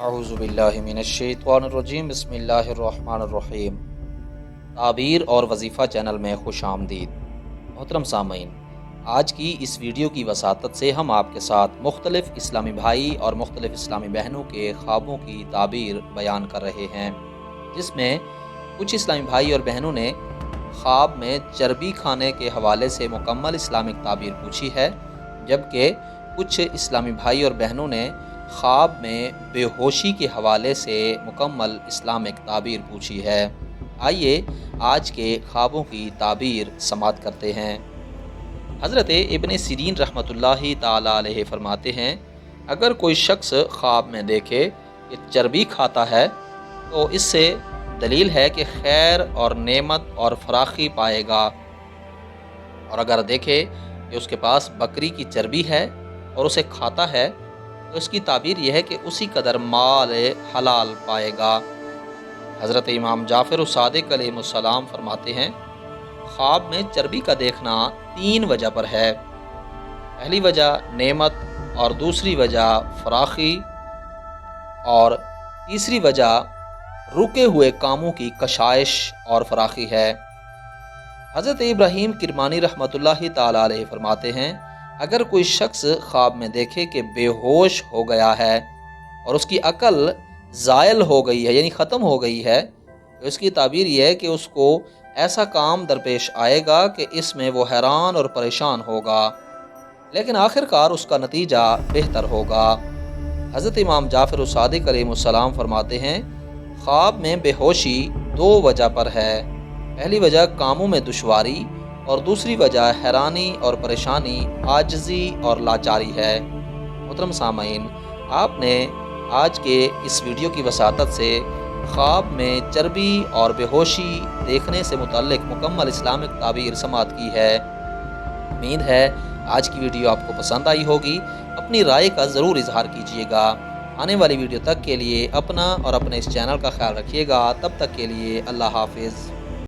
اعوذ باللہ من الشیطان الرجیم بسم اللہ الرحمن الرحیم۔ تعبیر اور وظیفہ چینل میں خوش آمدید۔ محترم سامعین، آج کی اس ویڈیو کی وساطت سے ہم آپ کے ساتھ مختلف اسلامی بھائی اور مختلف اسلامی بہنوں کے خوابوں کی تعبیر بیان کر رہے ہیں، جس میں کچھ اسلامی بھائی اور بہنوں نے خواب میں چربی کھانے کے حوالے سے مکمل اسلامک تعبیر پوچھی ہے، جبکہ کچھ اسلامی بھائی اور بہنوں نے خواب میں بے ہوشی کے حوالے سے مکمل اسلامک تعبیر پوچھی ہے۔ آئیے آج کے خوابوں کی تعبیر سماعت کرتے ہیں۔ حضرت ابن سیرین رحمۃ اللہ تعالیٰ علیہ فرماتے ہیں، اگر کوئی شخص خواب میں دیکھے کہ چربی کھاتا ہے تو اس سے دلیل ہے کہ خیر اور نعمت اور فراخی پائے گا، اور اگر دیکھے کہ اس کے پاس بکری کی چربی ہے اور اسے کھاتا ہے تو اس کی تعبیر یہ ہے کہ اسی قدر مال حلال پائے گا۔ حضرت امام جعفر الصادق علیہ السلام فرماتے ہیں، خواب میں چربی کا دیکھنا 3 وجہ پر ہے۔ پہلی وجہ نعمت، اور دوسری وجہ فراخی، اور تیسری وجہ رکے ہوئے کاموں کی کشائش اور فراخی ہے۔ حضرت ابراہیم کرمانی رحمۃ اللہ تعالیٰ علیہ فرماتے ہیں، اگر کوئی شخص خواب میں دیکھے کہ بے ہوش ہو گیا ہے اور اس کی عقل زائل ہو گئی ہے، یعنی ختم ہو گئی ہے، تو اس کی تعبیر یہ ہے کہ اس کو ایسا کام درپیش آئے گا کہ اس میں وہ حیران اور پریشان ہوگا، لیکن آخر کار اس کا نتیجہ بہتر ہوگا۔ حضرت امام جعفر الصادق علیہ السلام فرماتے ہیں، خواب میں بے ہوشی 2 وجہ پر ہے۔ پہلی وجہ کاموں میں دشواری، اور دوسری وجہ حیرانی اور پریشانی، عاجزی اور لاچاری ہے۔ محترم سامعین، آپ نے آج کے اس ویڈیو کی وساطت سے خواب میں چربی اور بے ہوشی دیکھنے سے متعلق مکمل اسلامک تعبیر سماعت کی ہے۔ امید ہے آج کی ویڈیو آپ کو پسند آئی ہوگی۔ اپنی رائے کا ضرور اظہار کیجیے گا۔ آنے والی ویڈیو تک کے لیے اپنا اور اپنے اس چینل کا خیال رکھیے گا۔ تب تک کے لیے اللہ حافظ۔